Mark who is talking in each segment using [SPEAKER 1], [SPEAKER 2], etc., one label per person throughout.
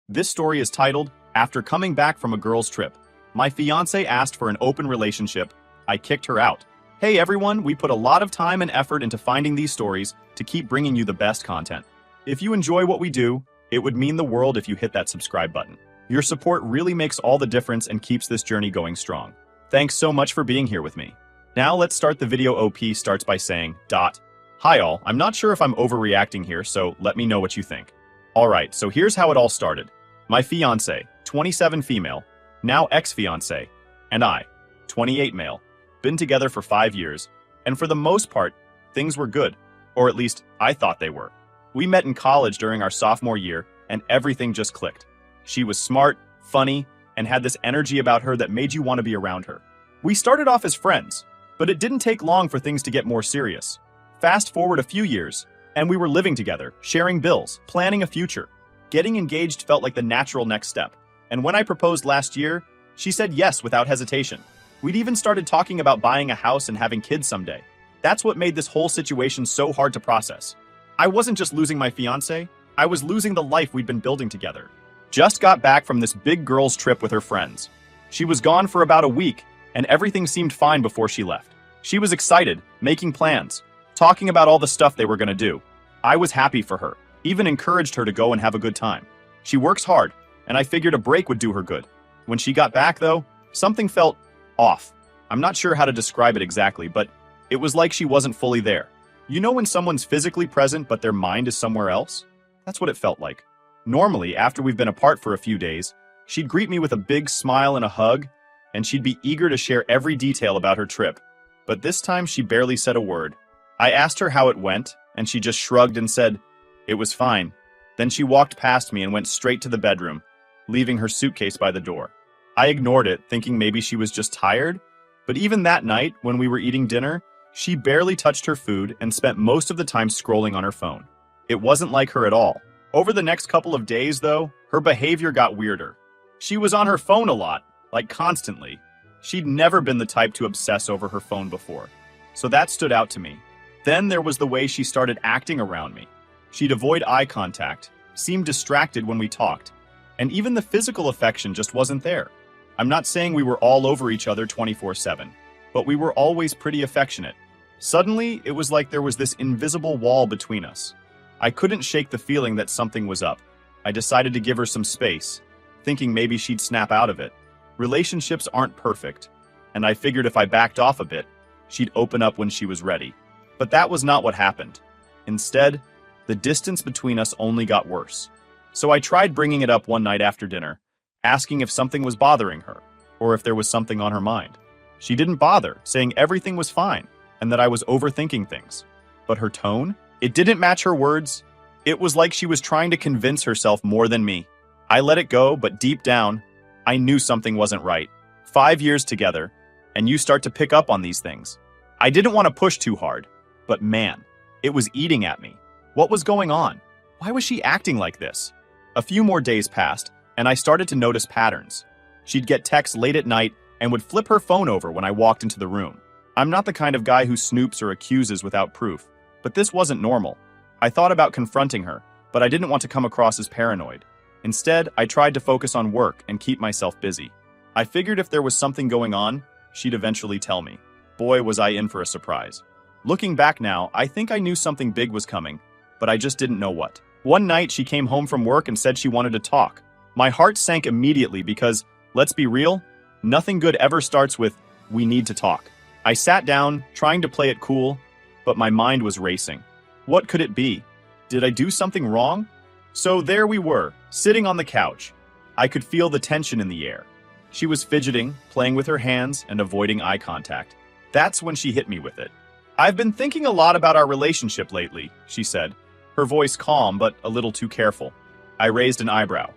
[SPEAKER 1] This story is titled, After Coming Back from a Girl's Trip. My fiancée asked for an open relationship. I kicked her out. Hey everyone, we put a lot of time and effort into finding these stories to keep bringing you the best content. If you enjoy what we do, it would mean the world if you hit that subscribe button. Your support really makes all the difference and keeps this journey going strong. Thanks so much for being here with me. Now let's start the video. OP starts by saying, Hi all, I'm not sure if I'm overreacting here, so let me know what you think. Alright, so here's how it all started. My fiancé, 27 female, now ex-fiancé, and I, 28 male, been together for 5 years, and for the most part, things were good, or at least I thought they were. We met in college during our sophomore year, and everything just clicked. She was smart, funny, and had this energy about her that made you want to be around her. We started off as friends, but it didn't take long for things to get more serious. Fast forward a few years, and we were living together, sharing bills, planning a future. Getting engaged felt like the natural next step, and when I proposed last year, she said yes without hesitation. We'd even started talking about buying a house and having kids someday. That's what made this whole situation so hard to process. I wasn't just losing my fiancé, I was losing the life we'd been building together. Just got back from this big girls' trip with her friends. She was gone for about a week, and everything seemed fine before she left. She was excited, making plans, talking about all the stuff they were gonna do. I was happy for her, even encouraged her to go and have a good time. She works hard, and I figured a break would do her good. When she got back, though, something felt off. I'm not sure how to describe it exactly, but it was like she wasn't fully there. You know when someone's physically present but their mind is somewhere else? That's what it felt like. Normally, after we've been apart for a few days, she'd greet me with a big smile and a hug, and she'd be eager to share every detail about her trip. But this time, she barely said a word. I asked her how it went, and she just shrugged and said, "It was fine." Then she walked past me and went straight to the bedroom, leaving her suitcase by the door. I ignored it, thinking maybe she was just tired, but even that night, when we were eating dinner, she barely touched her food and spent most of the time scrolling on her phone. It wasn't like her at all. Over the next couple of days, though, her behavior got weirder. She was on her phone a lot, like constantly. She'd never been the type to obsess over her phone before, so that stood out to me. Then there was the way she started acting around me. She'd avoid eye contact, seemed distracted when we talked, and even the physical affection just wasn't there. I'm not saying we were all over each other 24/7, but we were always pretty affectionate. Suddenly, it was like there was this invisible wall between us. I couldn't shake the feeling that something was up. I decided to give her some space, thinking maybe she'd snap out of it. Relationships aren't perfect, and I figured if I backed off a bit, she'd open up when she was ready. But that was not what happened. Instead, the distance between us only got worse. So I tried bringing it up one night after dinner, asking if something was bothering her, or if there was something on her mind. She didn't bother, saying everything was fine, and that I was overthinking things. But her tone? It didn't match her words. It was like she was trying to convince herself more than me. I let it go, but deep down, I knew something wasn't right. 5 years together, and you start to pick up on these things. I didn't want to push too hard, but man, it was eating at me. What was going on? Why was she acting like this? A few more days passed, and I started to notice patterns. She'd get texts late at night and would flip her phone over when I walked into the room. I'm not the kind of guy who snoops or accuses without proof, but this wasn't normal. I thought about confronting her, but I didn't want to come across as paranoid. Instead, I tried to focus on work and keep myself busy. I figured if there was something going on, she'd eventually tell me. Boy, was I in for a surprise. Looking back now, I think I knew something big was coming, but I just didn't know what. One night, she came home from work and said she wanted to talk. My heart sank immediately because, let's be real, nothing good ever starts with, "We need to talk." I sat down, trying to play it cool, but my mind was racing. What could it be? Did I do something wrong? So there we were, sitting on the couch. I could feel the tension in the air. She was fidgeting, playing with her hands, and avoiding eye contact. That's when she hit me with it. "I've been thinking a lot about our relationship lately," she said, her voice calm but a little too careful. I raised an eyebrow.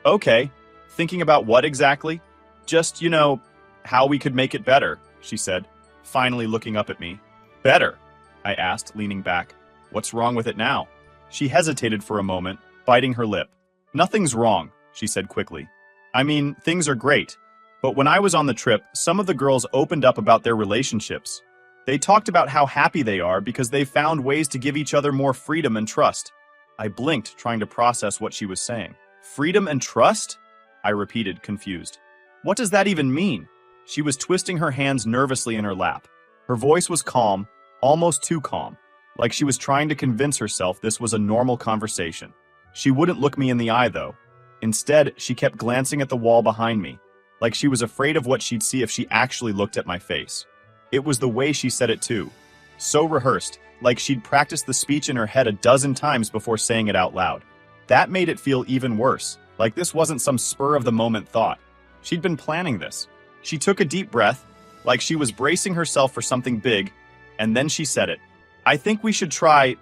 [SPEAKER 1] "Okay, thinking about what exactly?" "Just, how we could make it better," she said, finally looking up at me. "Better?" I asked, leaning back. "What's wrong with it now?" She hesitated for a moment, biting her lip. "Nothing's wrong," she said quickly. "I mean, things are great. But when I was on the trip, some of the girls opened up about their relationships. They talked about how happy they are because they've found ways to give each other more freedom and trust." I blinked, trying to process what she was saying. Freedom and trust? I repeated, confused. What does that even mean? She was twisting her hands nervously in her lap. Her voice was calm, almost too calm, like she was trying to convince herself this was a normal conversation. She wouldn't look me in the eye, though. Instead, she kept glancing at the wall behind me, like she was afraid of what she'd see if she actually looked at my face. It was the way she said it, too. So rehearsed, like she'd practiced the speech in her head a dozen times before saying it out loud. That made it feel even worse, like this wasn't some spur-of-the-moment thought. She'd been planning this. She took a deep breath, like she was bracing herself for something big, and then she said it. I think we should try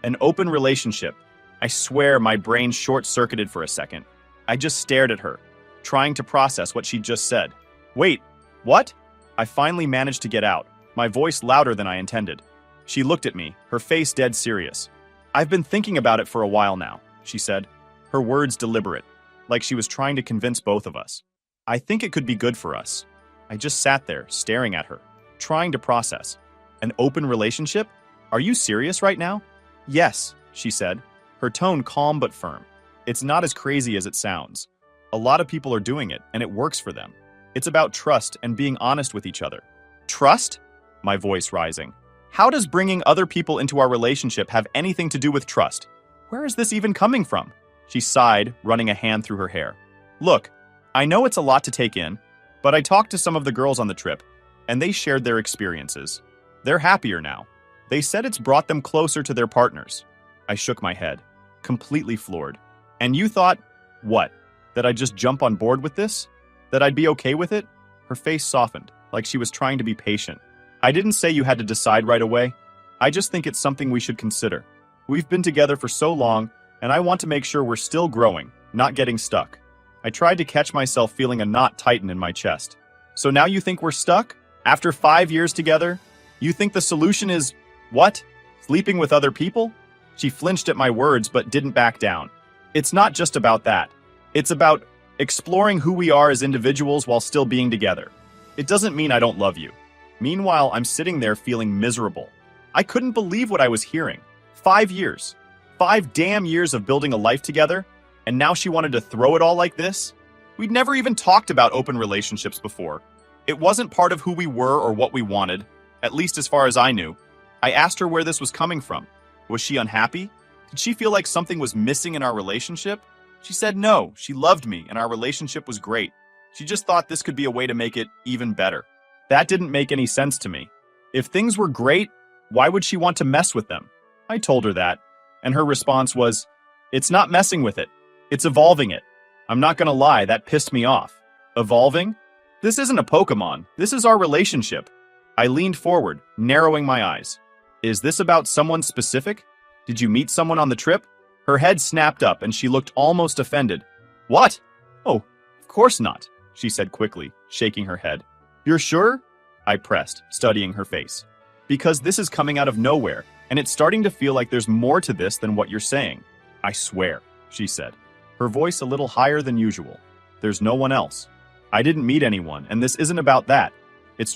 [SPEAKER 1] an open relationship. I swear my brain short-circuited for a second. I just stared at her, trying to process what she'd just said. Wait, what? I finally managed to get out, my voice louder than I intended. She looked at me, her face dead serious. I've been thinking about it for a while now, she said, her words deliberate, like she was trying to convince both of us. I think it could be good for us. I just sat there, staring at her, trying to process. An open relationship? Are you serious right now? Yes, she said, her tone calm but firm. It's not as crazy as it sounds. A lot of people are doing it, and it works for them. It's about trust and being honest with each other. Trust? My voice rising. How does bringing other people into our relationship have anything to do with trust? Where is this even coming from? She sighed, running a hand through her hair. Look, I know it's a lot to take in, but I talked to some of the girls on the trip, and they shared their experiences. They're happier now. They said it's brought them closer to their partners. I shook my head, completely floored. And you thought, what? That I'd just jump on board with this? That I'd be okay with it? Her face softened, like she was trying to be patient. I didn't say you had to decide right away. I just think it's something we should consider. We've been together for so long, and I want to make sure we're still growing, not getting stuck. I tried to catch myself feeling a knot tighten in my chest. So now you think we're stuck? After 5 years together? You think the solution is, what? Sleeping with other people? She flinched at my words but didn't back down. It's not just about that. It's about exploring who we are as individuals while still being together. It doesn't mean I don't love you. Meanwhile, I'm sitting there feeling miserable. I couldn't believe what I was hearing. 5 years. 5 damn years of building a life together, and now she wanted to throw it all like this? We'd never even talked about open relationships before. It wasn't part of who we were or what we wanted, at least as far as I knew. I asked her where this was coming from. Was she unhappy? Did she feel like something was missing in our relationship? She said no, she loved me and our relationship was great. She just thought this could be a way to make it even better. That didn't make any sense to me. If things were great, why would she want to mess with them? I told her that, and her response was, it's not messing with it. It's evolving it. I'm not gonna lie, that pissed me off. Evolving? This isn't a Pokemon. This is our relationship. I leaned forward, narrowing my eyes. Is this about someone specific? Did you meet someone on the trip? Her head snapped up and she looked almost offended. What? Oh, of course not, she said quickly, shaking her head. You're sure? I pressed, studying her face. Because this is coming out of nowhere, and it's starting to feel like there's more to this than what you're saying. I swear, she said, her voice a little higher than usual. There's no one else. I didn't meet anyone, and this isn't about that. It's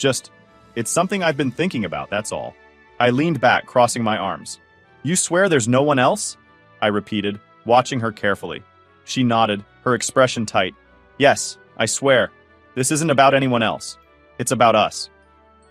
[SPEAKER 1] something I've been thinking about, that's all. I leaned back, crossing my arms. You swear there's no one else? I repeated, watching her carefully. She nodded, her expression tight. Yes, I swear. This isn't about anyone else. It's about us.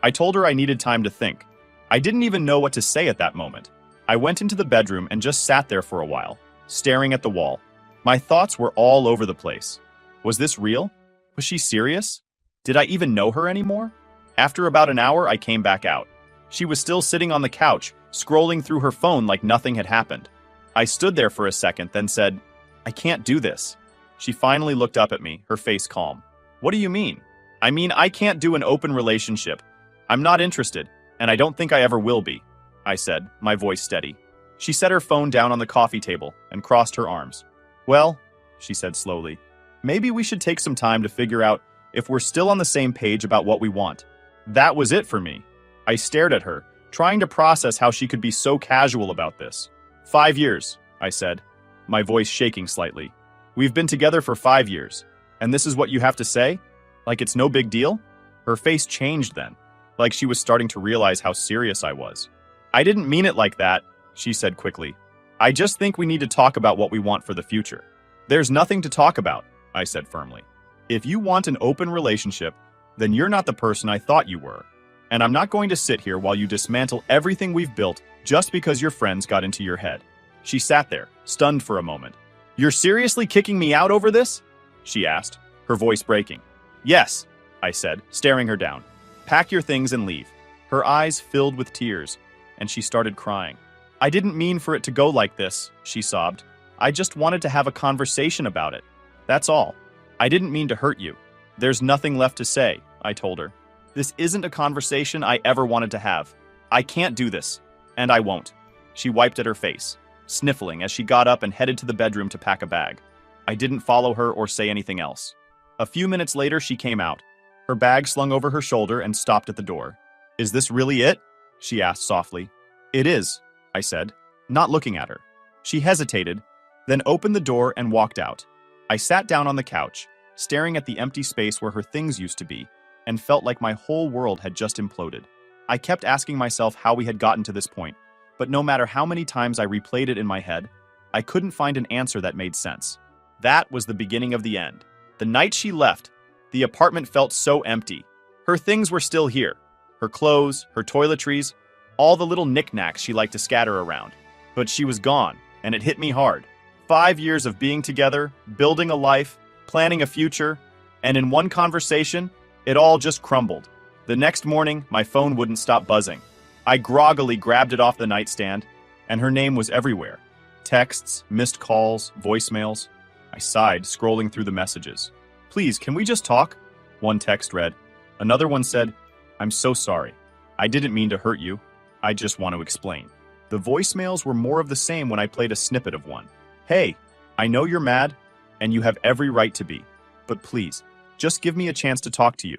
[SPEAKER 1] I told her I needed time to think. I didn't even know what to say at that moment. I went into the bedroom and just sat there for a while, staring at the wall. My thoughts were all over the place. Was this real? Was she serious? Did I even know her anymore? After about an hour, I came back out. She was still sitting on the couch, scrolling through her phone like nothing had happened. I stood there for a second, then said, I can't do this. She finally looked up at me, her face calm. What do you mean? I mean, I can't do an open relationship. I'm not interested, and I don't think I ever will be, I said, my voice steady. She set her phone down on the coffee table and crossed her arms. Well, she said slowly, maybe we should take some time to figure out if we're still on the same page about what we want. That was it for me. I stared at her, trying to process how she could be so casual about this. 5 years, I said, my voice shaking slightly. We've been together for 5 years, and this is what you have to say? Like it's no big deal? Her face changed then, like she was starting to realize how serious I was. I didn't mean it like that, she said quickly. I just think we need to talk about what we want for the future. There's nothing to talk about, I said firmly. If you want an open relationship, then you're not the person I thought you were. And I'm not going to sit here while you dismantle everything we've built just because your friends got into your head. She sat there, stunned for a moment. You're seriously kicking me out over this? She asked, her voice breaking. Yes, I said, staring her down. Pack your things and leave. Her eyes filled with tears, and she started crying. I didn't mean for it to go like this, she sobbed. I just wanted to have a conversation about it. That's all. I didn't mean to hurt you. There's nothing left to say, I told her. This isn't a conversation I ever wanted to have. I can't do this, and I won't. She wiped at her face, sniffling as she got up and headed to the bedroom to pack a bag. I didn't follow her or say anything else. A few minutes later, she came out, her bag slung over her shoulder, and stopped at the door. Is this really it? She asked softly. It is, I said, not looking at her. She hesitated, then opened the door and walked out. I sat down on the couch, staring at the empty space where her things used to be, and felt like my whole world had just imploded. I kept asking myself how we had gotten to this point, but no matter how many times I replayed it in my head, I couldn't find an answer that made sense. That was the beginning of the end. The night she left, the apartment felt so empty. Her things were still here. Her clothes, her toiletries, all the little knickknacks she liked to scatter around. But she was gone, and it hit me hard. 5 years of being together, building a life, planning a future, and in one conversation, it all just crumbled. The next morning, my phone wouldn't stop buzzing. I groggily grabbed it off the nightstand, and her name was everywhere. Texts, missed calls, voicemails. I sighed, scrolling through the messages. Please, can we just talk? One text read. Another one said, I'm so sorry. I didn't mean to hurt you. I just want to explain. The voicemails were more of the same when I played a snippet of one. Hey, I know you're mad, and you have every right to be. But please, just give me a chance to talk to you.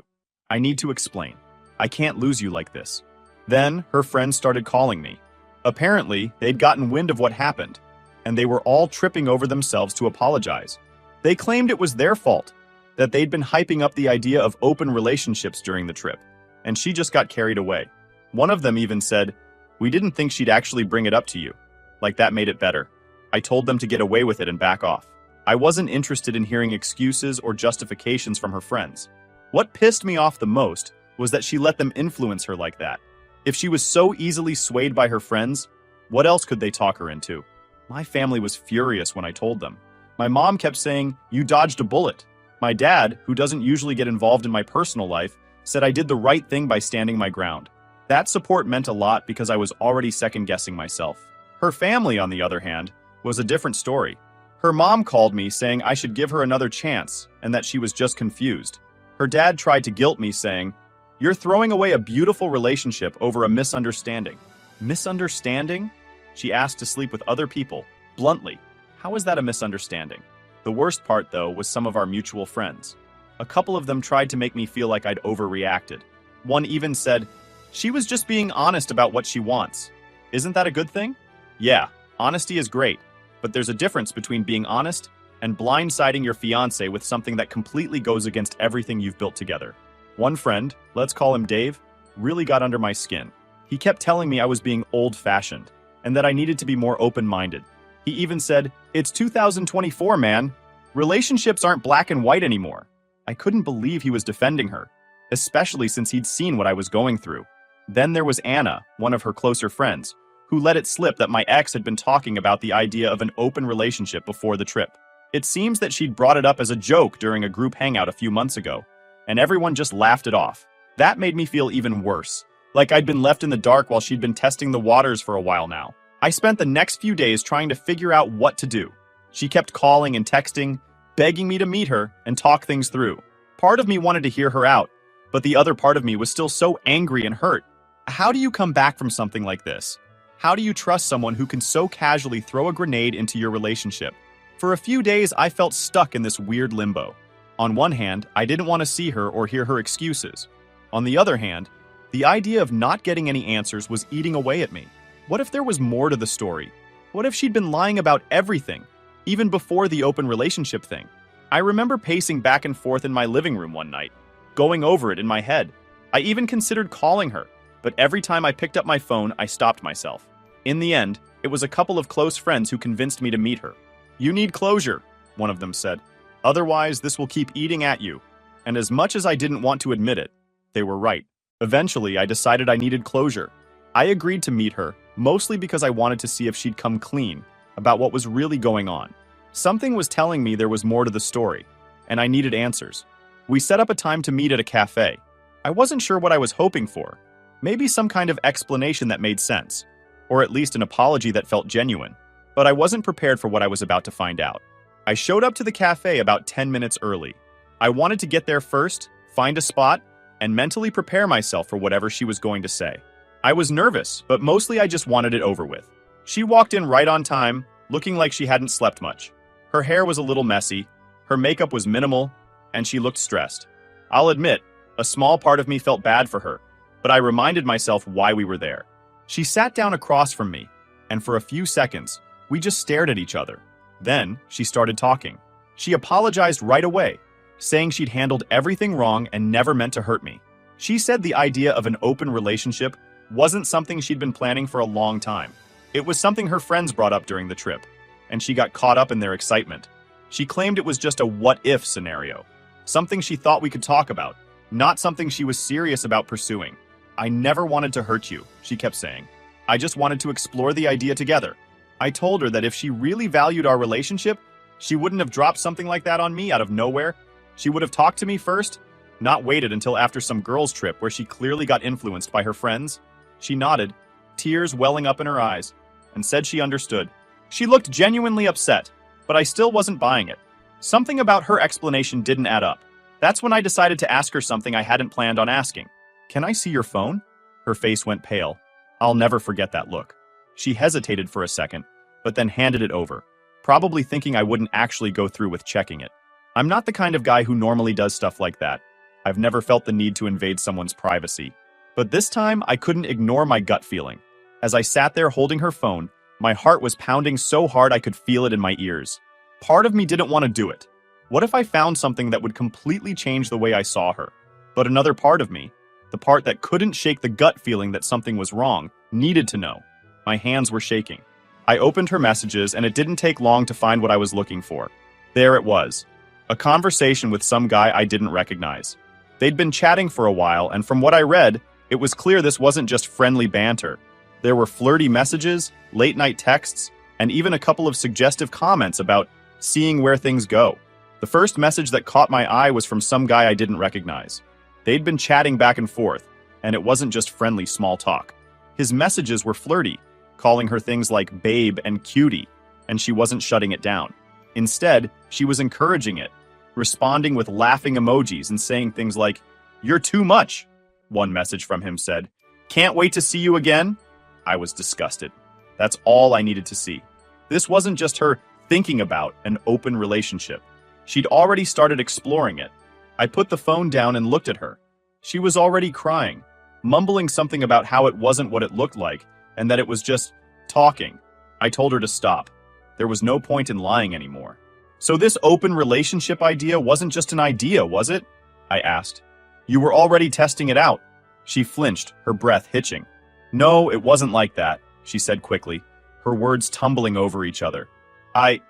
[SPEAKER 1] I need to explain. I can't lose you like this. Then, her friends started calling me. Apparently, they'd gotten wind of what happened, and they were all tripping over themselves to apologize. They claimed it was their fault, that they'd been hyping up the idea of open relationships during the trip, and she just got carried away. One of them even said, we didn't think she'd actually bring it up to you. Like that made it better. I told them to get away with it and back off. I wasn't interested in hearing excuses or justifications from her friends. What pissed me off the most was that she let them influence her like that. If she was so easily swayed by her friends, what else could they talk her into? My family was furious when I told them. My mom kept saying, you dodged a bullet. My dad, who doesn't usually get involved in my personal life, said I did the right thing by standing my ground. That support meant a lot because I was already second-guessing myself. Her family, on the other hand, was a different story. Her mom called me saying I should give her another chance and that she was just confused. Her dad tried to guilt me saying, you're throwing away a beautiful relationship over a misunderstanding. Misunderstanding? She asked to sleep with other people, bluntly. How is that a misunderstanding? The worst part, though, was some of our mutual friends. A couple of them tried to make me feel like I'd overreacted. One even said, she was just being honest about what she wants. Isn't that a good thing? Yeah, honesty is great, but there's a difference between being honest and blindsiding your fiancé with something that completely goes against everything you've built together. One friend, let's call him Dave, really got under my skin. He kept telling me I was being old-fashioned and that I needed to be more open-minded. He even said, it's 2024, man. Relationships aren't black and white anymore. I couldn't believe he was defending her, especially since he'd seen what I was going through. Then there was Anna, one of her closer friends, who let it slip that my ex had been talking about the idea of an open relationship before the trip. It seems that she'd brought it up as a joke during a group hangout a few months ago, and everyone just laughed it off. That made me feel even worse, like I'd been left in the dark while she'd been testing the waters for a while now. I spent the next few days trying to figure out what to do. She kept calling and texting, begging me to meet her and talk things through. Part of me wanted to hear her out, but the other part of me was still so angry and hurt. How do you come back from something like this? How do you trust someone who can so casually throw a grenade into your relationship? For a few days, I felt stuck in this weird limbo. On one hand, I didn't want to see her or hear her excuses. On the other hand, the idea of not getting any answers was eating away at me. What if there was more to the story? What if she'd been lying about everything, even before the open relationship thing? I remember pacing back and forth in my living room one night, going over it in my head. I even considered calling her, but every time I picked up my phone, I stopped myself. In the end, it was a couple of close friends who convinced me to meet her. You need closure, one of them said. Otherwise, this will keep eating at you. And as much as I didn't want to admit it, they were right. Eventually, I decided I needed closure. I agreed to meet her, mostly because I wanted to see if she'd come clean about what was really going on. Something was telling me there was more to the story, and I needed answers. We set up a time to meet at a cafe. I wasn't sure what I was hoping for. Maybe some kind of explanation that made sense, or at least an apology that felt genuine. But I wasn't prepared for what I was about to find out. I showed up to the cafe about 10 minutes early. I wanted to get there first, find a spot, and mentally prepare myself for whatever she was going to say. I was nervous, but mostly I just wanted it over with. She walked in right on time, looking like she hadn't slept much. Her hair was a little messy, her makeup was minimal, and she looked stressed. I'll admit, a small part of me felt bad for her, but I reminded myself why we were there. She sat down across from me, and for a few seconds, we just stared at each other. Then, she started talking. She apologized right away, saying she'd handled everything wrong and never meant to hurt me. She said the idea of an open relationship wasn't something she'd been planning for a long time. It was something her friends brought up during the trip, and she got caught up in their excitement. She claimed it was just a what-if scenario, something she thought we could talk about, not something she was serious about pursuing. I never wanted to hurt you, she kept saying. I just wanted to explore the idea together. I told her that if she really valued our relationship, she wouldn't have dropped something like that on me out of nowhere. She would have talked to me first, not waited until after some girls' trip where she clearly got influenced by her friends. She nodded, tears welling up in her eyes, and said she understood. She looked genuinely upset, but I still wasn't buying it. Something about her explanation didn't add up. That's when I decided to ask her something I hadn't planned on asking. Can I see your phone? Her face went pale. I'll never forget that look. She hesitated for a second, but then handed it over, probably thinking I wouldn't actually go through with checking it. I'm not the kind of guy who normally does stuff like that. I've never felt the need to invade someone's privacy. But this time, I couldn't ignore my gut feeling. As I sat there holding her phone, my heart was pounding so hard I could feel it in my ears. Part of me didn't want to do it. What if I found something that would completely change the way I saw her? But another part of me, the part that couldn't shake the gut feeling that something was wrong, needed to know. My hands were shaking. I opened her messages, and it didn't take long to find what I was looking for. There it was. A conversation with some guy I didn't recognize. They'd been chatting for a while, and from what I read, it was clear this wasn't just friendly banter. There were flirty messages, late-night texts, and even a couple of suggestive comments about seeing where things go. The first message that caught my eye was from some guy I didn't recognize. They'd been chatting back and forth, and it wasn't just friendly small talk. His messages were flirty, calling her things like babe and cutie, and she wasn't shutting it down. Instead, she was encouraging it, responding with laughing emojis and saying things like, "You're too much," one message from him said. "Can't wait to see you again." I was disgusted. That's all I needed to see. This wasn't just her thinking about an open relationship. She'd already started exploring it. I put the phone down and looked at her. She was already crying, mumbling something about how it wasn't what it looked like, and that it was just talking. I told her to stop. There was no point in lying anymore. "So this open relationship idea wasn't just an idea, was it?" I asked. "You were already testing it out." She flinched, her breath hitching. "No, it wasn't like that," she said quickly, her words tumbling over each other. I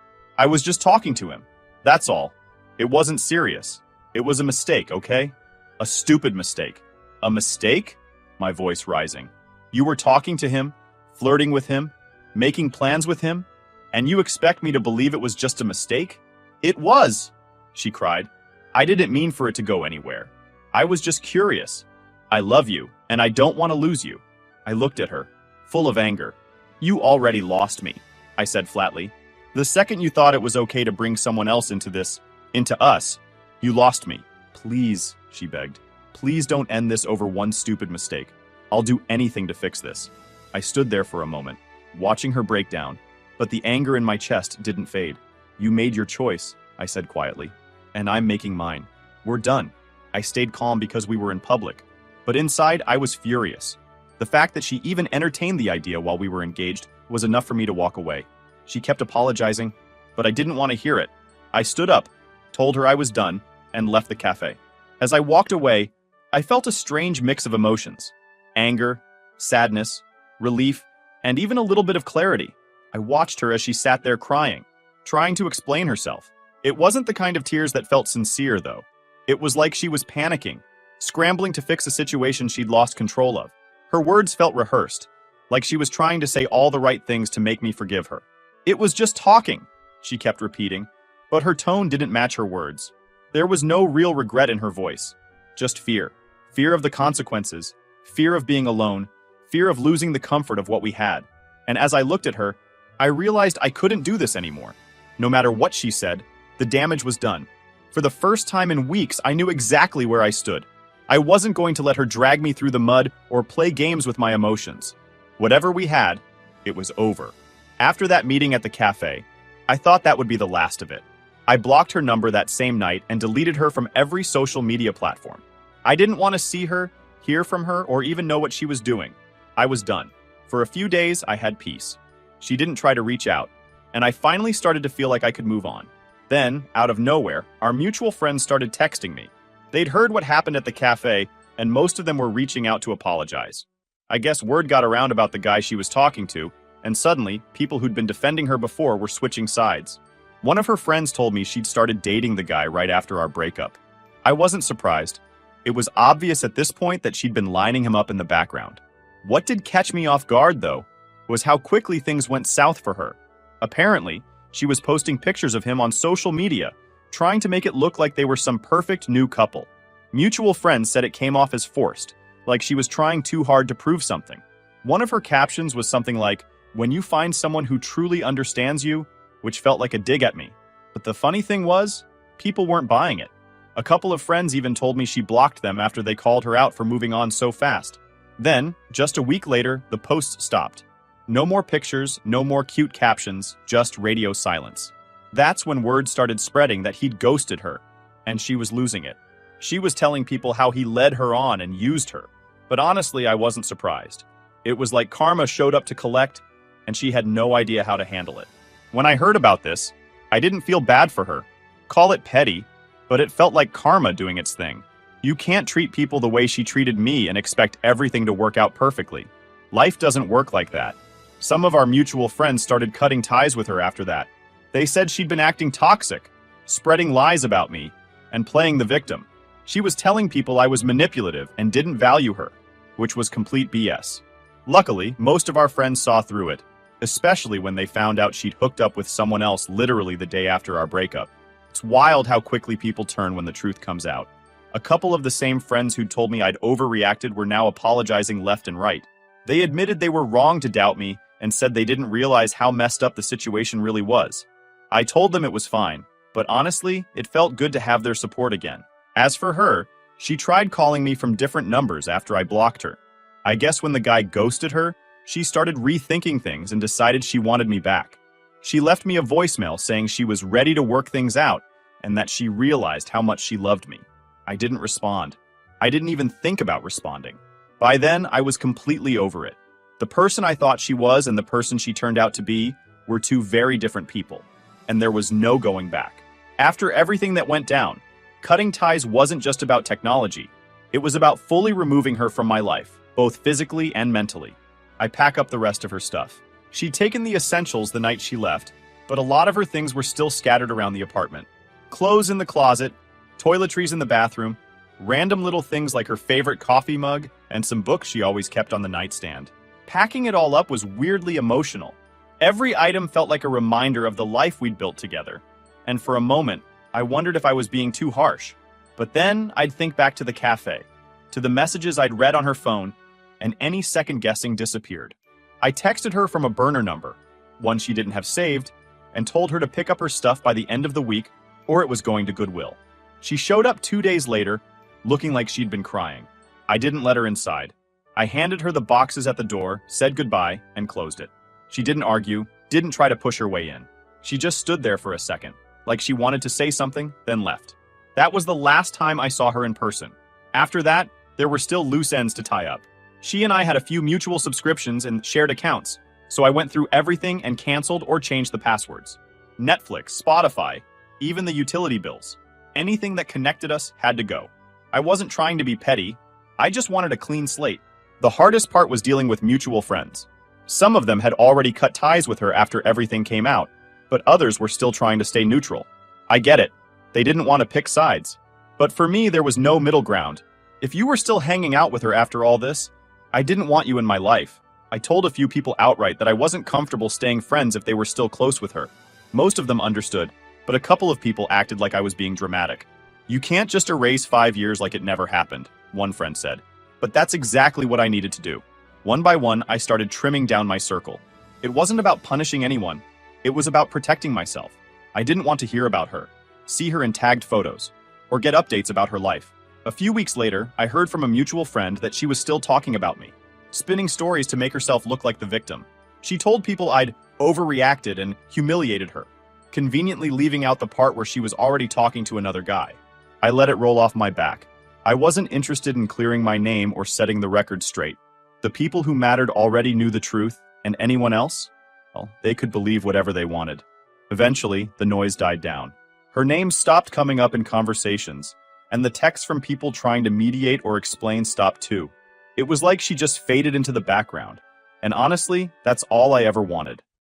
[SPEAKER 1] was just talking to him. That's all. It wasn't serious. It was a mistake, okay? A stupid mistake." "A mistake?" My voice rising. "You were talking to him, flirting with him, making plans with him, and you expect me to believe it was just a mistake?" "It was!" she cried. "I didn't mean for it to go anywhere. I was just curious. I love you, and I don't want to lose you." I looked at her, full of anger. "You already lost me," I said flatly. "The second you thought it was okay to bring someone else into us, you lost me. Please," she begged. "Please don't end this over one stupid mistake. I'll do anything to fix this." I stood there for a moment, watching her break down, but the anger in my chest didn't fade. "You made your choice," I said quietly, "and I'm making mine. We're done." I stayed calm because we were in public, but inside I was furious. The fact that she even entertained the idea while we were engaged was enough for me to walk away. She kept apologizing, but I didn't want to hear it. I stood up, told her I was done, and left the cafe. As I walked away, I felt a strange mix of emotions. Anger, sadness, relief, and even a little bit of clarity. I watched her as she sat there crying, trying to explain herself. It wasn't the kind of tears that felt sincere, though. It was like she was panicking, scrambling to fix a situation she'd lost control of. Her words felt rehearsed, like she was trying to say all the right things to make me forgive her. "It was just talking," she kept repeating, but her tone didn't match her words. There was no real regret in her voice, just fear. Fear of the consequences, fear of being alone, fear of losing the comfort of what we had. And as I looked at her, I realized I couldn't do this anymore. No matter what she said, the damage was done. For the first time in weeks, I knew exactly where I stood. I wasn't going to let her drag me through the mud or play games with my emotions. Whatever we had, it was over. After that meeting at the cafe, I thought that would be the last of it. I blocked her number that same night and deleted her from every social media platform. I didn't want to see her, hear from her, or even know what she was doing. I was done. For a few days, I had peace. She didn't try to reach out, and I finally started to feel like I could move on. Then, out of nowhere, our mutual friends started texting me. They'd heard what happened at the cafe, and most of them were reaching out to apologize. I guess word got around about the guy she was talking to, and suddenly, people who'd been defending her before were switching sides. One of her friends told me she'd started dating the guy right after our breakup. I wasn't surprised. It was obvious at this point that she'd been lining him up in the background. What did catch me off guard, though, was how quickly things went south for her. Apparently, she was posting pictures of him on social media, trying to make it look like they were some perfect new couple. Mutual friends said it came off as forced, like she was trying too hard to prove something. One of her captions was something like, "When you find someone who truly understands you," which felt like a dig at me. But the funny thing was, people weren't buying it. A couple of friends even told me she blocked them after they called her out for moving on so fast. Then, just a week later, the posts stopped. No more pictures, no more cute captions, just radio silence. That's when word started spreading that he'd ghosted her, and she was losing it. She was telling people how he led her on and used her. But honestly, I wasn't surprised. It was like karma showed up to collect, and she had no idea how to handle it. When I heard about this, I didn't feel bad for her. Call it petty, but it felt like karma doing its thing. You can't treat people the way she treated me and expect everything to work out perfectly. Life doesn't work like that. Some of our mutual friends started cutting ties with her after that. They said she'd been acting toxic, spreading lies about me, and playing the victim. She was telling people I was manipulative and didn't value her, which was complete BS. Luckily, most of our friends saw through it, especially when they found out she'd hooked up with someone else literally the day after our breakup. It's wild how quickly people turn when the truth comes out. A couple of the same friends who'd told me I'd overreacted were now apologizing left and right. They admitted they were wrong to doubt me and said they didn't realize how messed up the situation really was. I told them it was fine, but honestly, it felt good to have their support again. As for her, she tried calling me from different numbers after I blocked her. I guess when the guy ghosted her, she started rethinking things and decided she wanted me back. She left me a voicemail saying she was ready to work things out and that she realized how much she loved me. I didn't respond. I didn't even think about responding. By then, I was completely over it. The person I thought she was and the person she turned out to be were two very different people, and there was no going back. After everything that went down, cutting ties wasn't just about technology. It was about fully removing her from my life, both physically and mentally. I pack up the rest of her stuff. She'd taken the essentials the night she left, but a lot of her things were still scattered around the apartment. Clothes in the closet, toiletries in the bathroom, random little things like her favorite coffee mug, and some books she always kept on the nightstand. Packing it all up was weirdly emotional. Every item felt like a reminder of the life we'd built together. And for a moment, I wondered if I was being too harsh. But then I'd think back to the cafe, to the messages I'd read on her phone, and any second-guessing disappeared. I texted her from a burner number, one she didn't have saved, and told her to pick up her stuff by the end of the week or it was going to Goodwill. She showed up 2 days later, looking like she'd been crying. I didn't let her inside. I handed her the boxes at the door, said goodbye, and closed it. She didn't argue, didn't try to push her way in. She just stood there for a second, like she wanted to say something, then left. That was the last time I saw her in person. After that, there were still loose ends to tie up. She and I had a few mutual subscriptions and shared accounts, so I went through everything and canceled or changed the passwords. Netflix, Spotify, even the utility bills. Anything that connected us had to go. I wasn't trying to be petty. I just wanted a clean slate. The hardest part was dealing with mutual friends. Some of them had already cut ties with her after everything came out, but others were still trying to stay neutral. I get it. They didn't want to pick sides. But for me, there was no middle ground. If you were still hanging out with her after all this, I didn't want you in my life. I told a few people outright that I wasn't comfortable staying friends if they were still close with her. Most of them understood, but a couple of people acted like I was being dramatic. You can't just erase 5 years like it never happened, one friend said. But that's exactly what I needed to do. One by one, I started trimming down my circle. It wasn't about punishing anyone. It was about protecting myself. I didn't want to hear about her, see her in tagged photos, or get updates about her life. A few weeks later, I heard from a mutual friend that she was still talking about me, spinning stories to make herself look like the victim. She told people I'd overreacted and humiliated her, conveniently leaving out the part where she was already talking to another guy. I let it roll off my back. I wasn't interested in clearing my name or setting the record straight. The people who mattered already knew the truth, and anyone else? Well, they could believe whatever they wanted. Eventually, the noise died down. Her name stopped coming up in conversations, and the texts from people trying to mediate or explain stopped too. It was like she just faded into the background. And honestly, that's all I ever wanted.